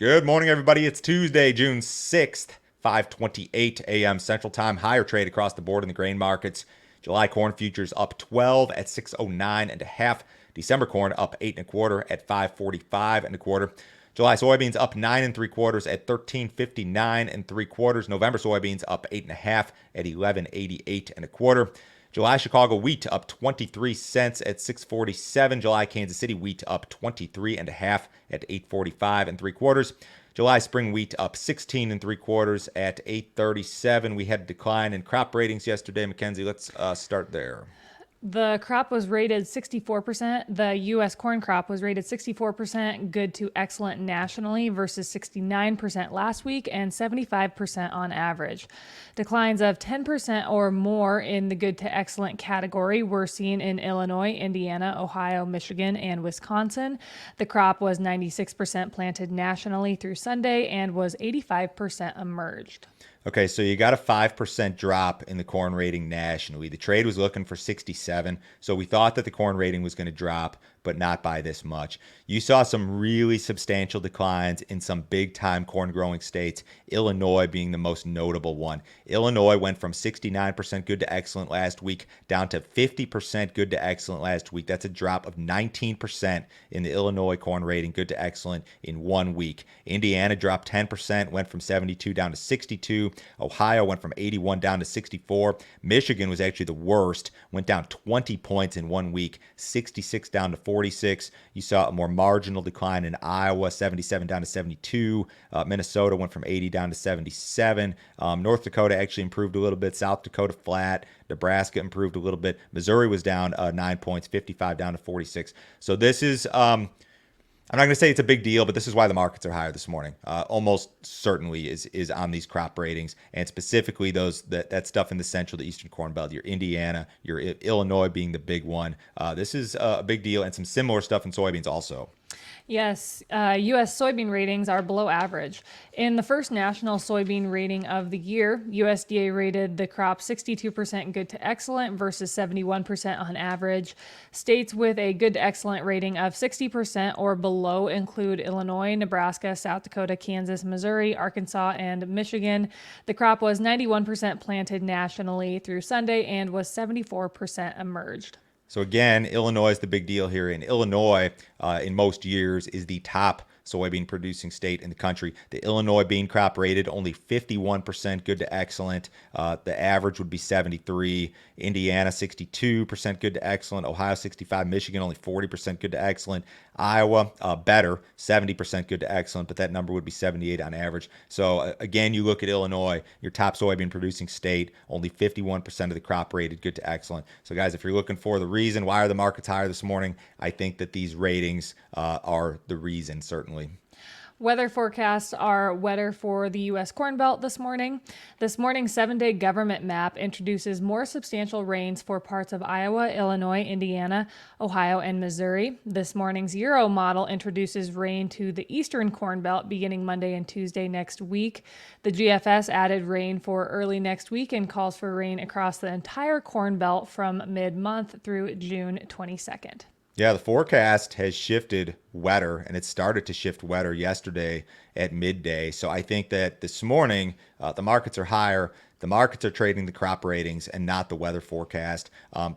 Good morning, everybody. It's Tuesday, June 6th, 5:28 a.m. Central Time. Higher trade across the board in the grain markets. July corn futures up 12 at 609 and a half. December corn up 8 and a quarter at 545 and a quarter. July soybeans up 9 and 3/4 at 1359 and 3/4. November soybeans up 8 and a half at 1188 and a quarter. July Chicago wheat up 23 cents at 647. July Kansas City wheat up 23 and a half at 845 and 3/4. July spring wheat up 16 and 3/4 at 837. We had a decline in crop ratings yesterday. Mackenzie, let's start there. The crop was rated 64%. The U.S. corn crop was rated 64% good to excellent nationally versus 69% last week and 75% on average. Declines of 10% or more in the good to excellent category were seen in Illinois, Indiana, Ohio, Michigan, and Wisconsin. The crop was 96% planted nationally through Sunday and was 85% emerged. Okay, so you got a 5% drop in the corn rating nationally. The trade was looking for 67, so we thought that the corn rating was going to drop, but not by this much. You saw some really substantial declines in some big-time corn-growing states, Illinois being the most notable one. Illinois went from 69% good to excellent last week down to 50% good to excellent last week. That's a drop of 19% in the Illinois corn rating good to excellent in 1 week. Indiana dropped 10%, went from 72 down to 62. Ohio went from 81 down to 64. Michigan was actually the worst, went down 20 points in 1 week, 66 down to 46. You saw a more marginal decline in Iowa, 77 down to 72. Minnesota went from 80 down to 77. North Dakota actually improved a little bit. South Dakota flat. Nebraska improved a little bit. Missouri was down 9 points, 55 down to 46. So this is I'm not going to say it's a big deal, but this is why the markets are higher this morning. Almost certainly is on these crop ratings, and specifically that stuff in the central to eastern corn belt. Your Indiana, your Illinois being the big one. This is a big deal, and some similar stuff in soybeans also. Yes, U.S. soybean ratings are below average. In the first national soybean rating of the year, USDA rated the crop 62% good to excellent versus 71% on average. States with a good to excellent rating of 60% or below include Illinois, Nebraska, South Dakota, Kansas, Missouri, Arkansas, and Michigan. The crop was 91% planted nationally through Sunday and was 74% emerged. So again, Illinois is the big deal here. And Illinois, in most years, is the top soybean producing state in the country. The Illinois bean crop rated only 51% good to excellent. The average would be 73. Indiana 62% good to excellent. Ohio 65. Michigan only 40% good to excellent. Iowa better, 70% good to excellent, but that number would be 78 on average. So again, you look at Illinois, your top soybean producing state, only 51% of the crop rated good to excellent. So guys, if you're looking for the reason why are the markets higher this morning, I think that these ratings are the reason, certainly. Weather forecasts are wetter for the U.S. Corn Belt this morning. This morning's 7-day government map introduces more substantial rains for parts of Iowa, Illinois, Indiana, Ohio, and Missouri. This morning's Euro model introduces rain to the Eastern Corn Belt beginning Monday and Tuesday next week. The GFS added rain for early next week and calls for rain across the entire Corn Belt from mid-month through June 22nd. Yeah, the forecast has shifted wetter, and it started to shift wetter yesterday at midday. So I think that this morning, the markets are higher. The markets are trading the crop ratings and not the weather forecast.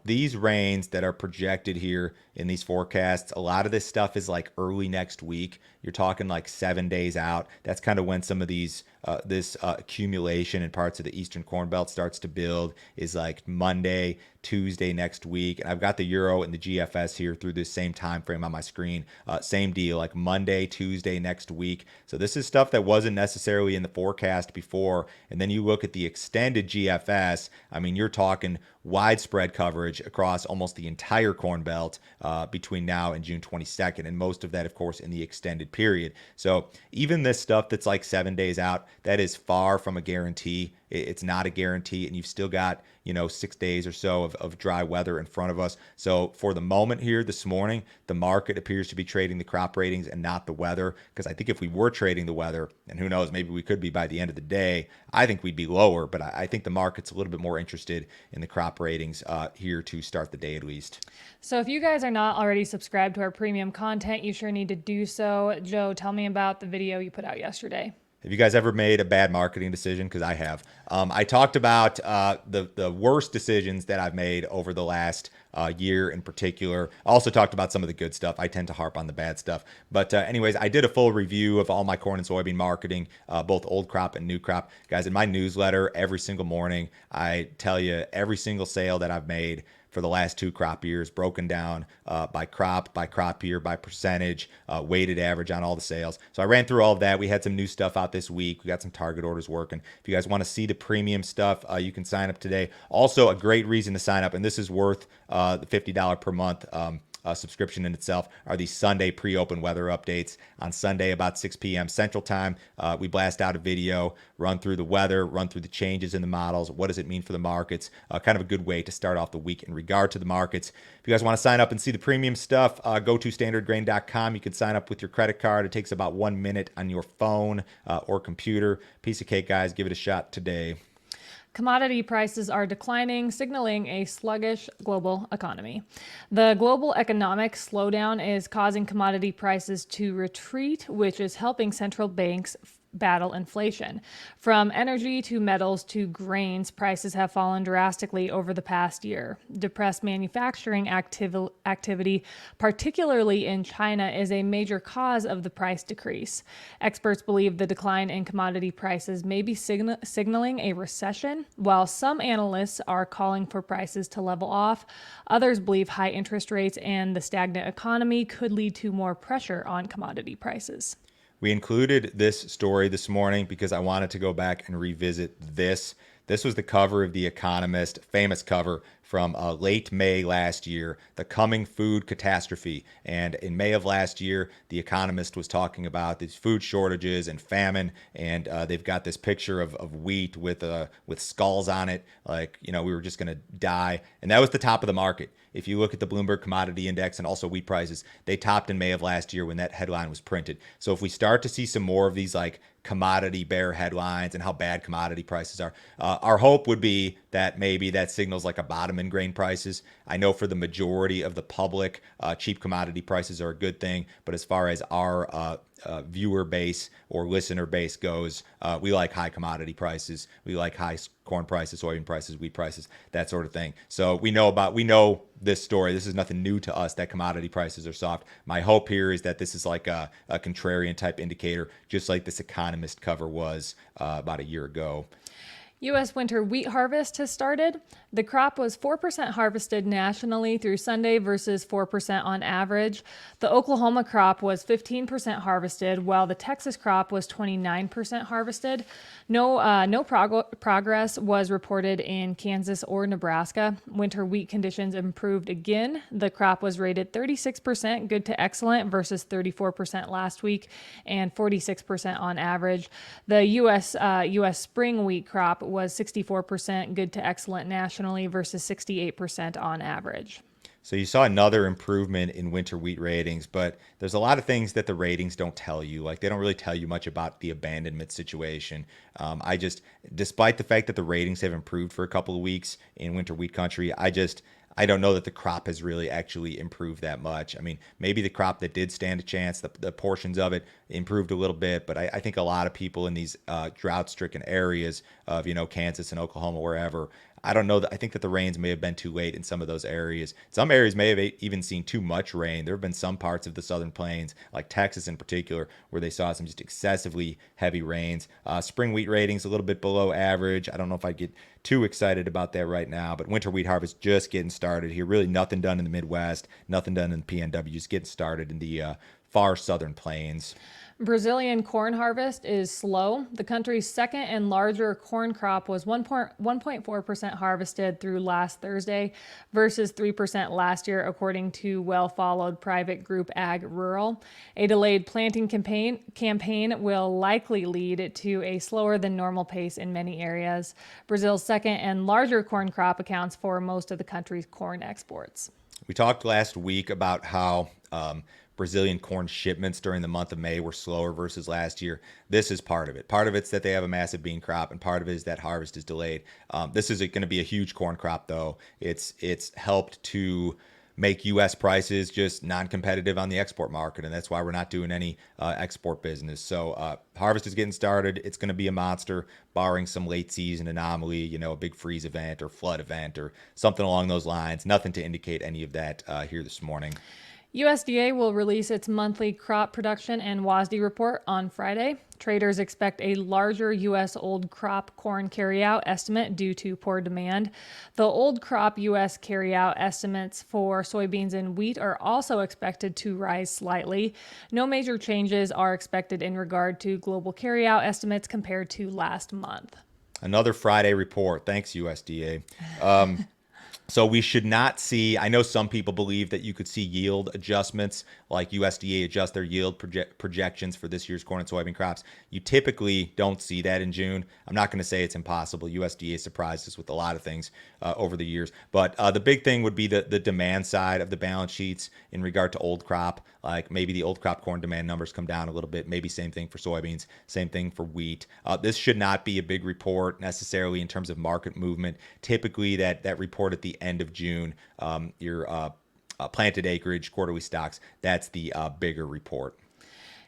These rains that are projected here in these forecasts, a lot of this stuff is like early next week. You're talking like 7 days out. That's kind of when some of these this accumulation in parts of the Eastern Corn Belt starts to build, is like Monday, Tuesday next week. And I've got the Euro and the GFS here through this same time frame on my screen. Same deal, like Monday, Tuesday next week. So this is stuff that wasn't necessarily in the forecast before. And then you look at the extended GFS. I mean, you're talking widespread coverage across almost the entire Corn Belt between now and June 22nd, and most of that, of course, in the extended period. So even this stuff that's like 7 days out, that is far from a guarantee. It's not a guarantee, and you've still got 6 days or so of dry weather in front of us. So for the moment here this morning, the market appears to be trading the crop ratings and not the weather, because I think if we were trading the weather, and who knows, maybe we could be by the end of the day, I think we'd be lower, but I think the market's a little bit more interested in the crop crop ratings here to start the day at least. So if you guys are not already subscribed to our premium content, you sure need to do so. Joe, tell me about the video you put out yesterday. Have you guys ever made a bad marketing decision? Because I have. I talked about the worst decisions that I've made over the last year in particular. I also talked about some of the good stuff. I tend to harp on the bad stuff. But anyways, I did a full review of all my corn and soybean marketing, both old crop and new crop. Guys, in my newsletter every single morning, I tell you every single sale that I've made for the last 2 crop years, broken down by crop year, by percentage, weighted average on all the sales. So I ran through all of that. We had some new stuff out this week. We got some target orders working. If you guys want to see the premium stuff, you can sign up today. Also, a great reason to sign up, and this is worth the $50 per month subscription in itself, are these Sunday pre-open weather updates. On Sunday about 6 p.m. Central Time, we blast out a video, run through the weather, run through the changes in the models. What does it mean for the markets? Kind of a good way to start off the week in regard to the markets. If you guys want to sign up and see the premium stuff, go to standardgrain.com. You can sign up with your credit card. It takes about 1 minute on your phone or computer. Piece of cake, guys. Give it a shot today. Commodity prices are declining, signaling a sluggish global economy. The global economic slowdown is causing commodity prices to retreat, which is helping central banks battle inflation. From energy to metals to grains, prices have fallen drastically over the past year. Depressed manufacturing activity, particularly in China, is a major cause of the price decrease. Experts believe the decline in commodity prices may be signaling a recession. While some analysts are calling for prices to level off, others believe high interest rates and the stagnant economy could lead to more pressure on commodity prices. We included this story this morning because I wanted to go back and revisit this. This was the cover of The Economist, famous cover from late May last year, the coming food catastrophe. And in May of last year, The Economist was talking about these food shortages and famine, and they've got this picture of wheat with skulls on it, like, we were just going to die. And that was the top of the market. If you look at the Bloomberg Commodity Index and also wheat prices, they topped in May of last year when that headline was printed. So if we start to see some more of these like commodity bear headlines and how bad commodity prices are, our hope would be that maybe that signals like a bottom in grain prices. I know for the majority of the public, cheap commodity prices are a good thing. But as far as our viewer base or listener base goes, we like high commodity prices. We like high corn prices, soybean prices, wheat prices, that sort of thing. So we know this story. This is nothing new to us that commodity prices are soft. My hope here is that this is like a contrarian type indicator, just like this Economist cover was about a year ago. U.S. winter wheat harvest has started. The crop was 4% harvested nationally through Sunday versus 4% on average. The Oklahoma crop was 15% harvested, while the Texas crop was 29% harvested. No progress was reported in Kansas or Nebraska. Winter wheat conditions improved again. The crop was rated 36% good to excellent versus 34% last week and 46% on average. The U.S. spring wheat crop was 64% good to excellent nationally versus 68% on average. So you saw another improvement in winter wheat ratings, but there's a lot of things that the ratings don't tell you. Like they don't really tell you much about the abandonment situation. Despite the fact that the ratings have improved for a couple of weeks in winter wheat country, I don't know that the crop has really actually improved that much. I mean, maybe the crop that did stand a chance, the portions of it improved a little bit, but I think a lot of people in these drought-stricken areas of, Kansas and Oklahoma, wherever, I don't know that I think that the rains may have been too late in some of those areas. Some areas may have even seen too much rain. There have been some parts of the southern plains, like Texas in particular, where they saw some just excessively heavy rains. Spring wheat ratings a little bit below average. I don't know if I'd get too excited about that right now, but winter wheat harvest just getting started here. Really nothing done in the Midwest, nothing done in the PNW, just getting started in the far southern plains. Brazilian corn harvest is slow. The country's second and larger corn crop was 1.4% harvested through last Thursday versus 3% last year, according to well-followed private group Ag Rural. A delayed planting campaign will likely lead to a slower than normal pace in many areas. Brazil's second and larger corn crop accounts for most of the country's corn exports. We talked last week about how Brazilian corn shipments during the month of May were slower versus last year. This is part of it. Part of it's that they have a massive bean crop, and part of it is that harvest is delayed. This is going to be a huge corn crop, though. It's helped to make U.S. prices just non-competitive on the export market, and that's why we're not doing any export business. So harvest is getting started. It's going to be a monster, barring some late season anomaly, a big freeze event or flood event or something along those lines. Nothing to indicate any of that here this morning. USDA will release its monthly crop production and WASDE report on Friday. Traders expect a larger U.S. old crop corn carryout estimate due to poor demand. The old crop U.S. carryout estimates for soybeans and wheat are also expected to rise slightly. No major changes are expected in regard to global carryout estimates compared to last month. Another Friday report. Thanks, USDA. So we should not see, I know some people believe that you could see yield adjustments, like USDA adjust their yield projections for this year's corn and soybean crops. You typically don't see that in June. I'm not going to say it's impossible. USDA surprised us with a lot of things over the years. But the big thing would be the demand side of the balance sheets in regard to old crop. Like maybe the old crop corn demand numbers come down a little bit. Maybe same thing for soybeans, same thing for wheat. This should not be a big report necessarily in terms of market movement. Typically that report at the end of June, your planted acreage, quarterly stocks, that's the bigger report.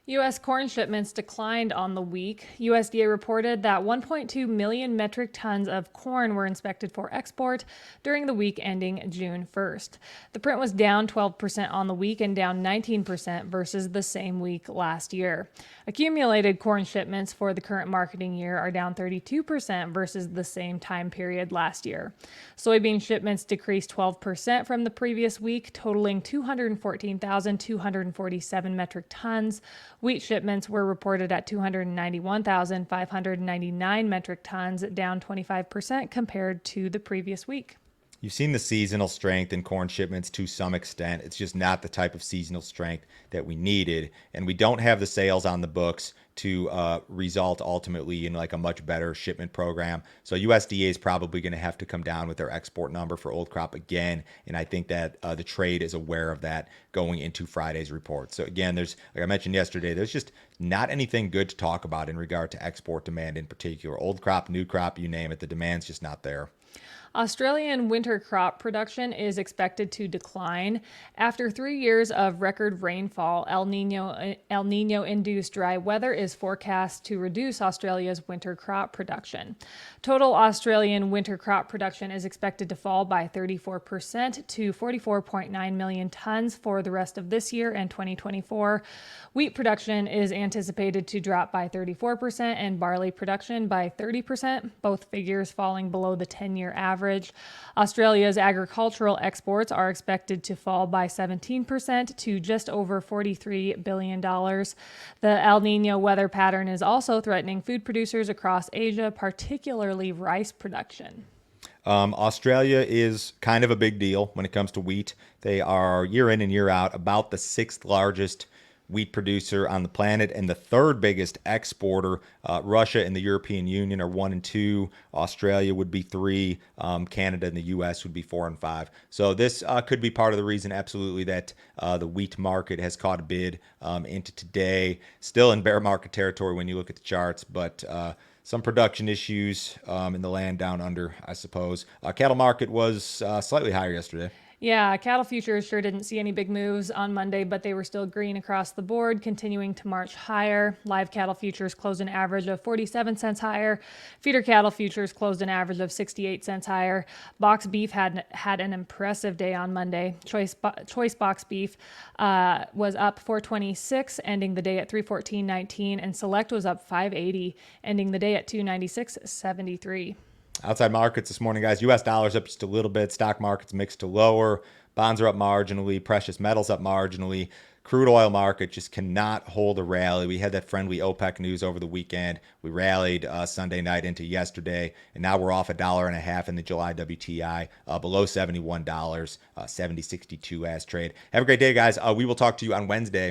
U.S. corn shipments declined on the week. USDA reported that 1.2 million metric tons of corn were inspected for export during the week ending June 1st. The print was down 12% on the week and down 19% versus the same week last year. Accumulated corn shipments for the current marketing year are down 32% versus the same time period last year. Soybean shipments decreased 12% from the previous week, totaling 214,247 metric tons. Wheat shipments were reported at 291,599 metric tons, down 25% compared to the previous week. You've seen the seasonal strength in corn shipments to some extent. It's just not the type of seasonal strength that we needed. And we don't have the sales on the books to result ultimately in like a much better shipment program. So USDA is probably going to have to come down with their export number for old crop again. And I think that the trade is aware of that going into Friday's report. So again, there's, like I mentioned yesterday, there's just not anything good to talk about in regard to export demand in particular. Old crop, new crop, you name it, the demand's just not there. Australian winter crop production is expected to decline. After 3 years of record rainfall, El Nino-induced dry weather is forecast to reduce Australia's winter crop production. Total Australian winter crop production is expected to fall by 34% to 44.9 million tons for the rest of this year and 2024. Wheat production is anticipated to drop by 34% and barley production by 30%, both figures falling below the 10-year average. Australia's agricultural exports are expected to fall by 17% to just over $43 billion. The El Nino weather pattern is also threatening food producers across Asia, particularly rice production. Australia is kind of a big deal when it comes to wheat. They are year in and year out about the sixth largest wheat producer on the planet and the third biggest exporter. Russia and the European Union are 1 and 2. Australia would be 3. Canada and the U.S. would be 4 and 5. So this could be part of the reason, absolutely, that the wheat market has caught a bid into today. Still in bear market territory when you look at the charts, but some production issues in the land down under, I suppose. Cattle market was slightly higher yesterday. Yeah, cattle futures sure didn't see any big moves on Monday, but they were still green across the board, continuing to march higher. Live cattle futures closed an average of 47 cents higher. Feeder cattle futures closed an average of 68 cents higher. Box beef had an impressive day on Monday. Choice box beef was up 426, ending the day at 314.19, and select was up 580, ending the day at 296.73. Outside markets this morning, guys. U.S. dollars up just a little bit. Stock markets mixed to lower. Bonds are up marginally. Precious metals up marginally. Crude oil market just cannot hold a rally. We had that friendly OPEC news over the weekend. We rallied Sunday night into yesterday, and now we're off $1.50 in the July WTI, below $71, 70.62 as trade. Have a great day, guys. We will talk to you on Wednesday.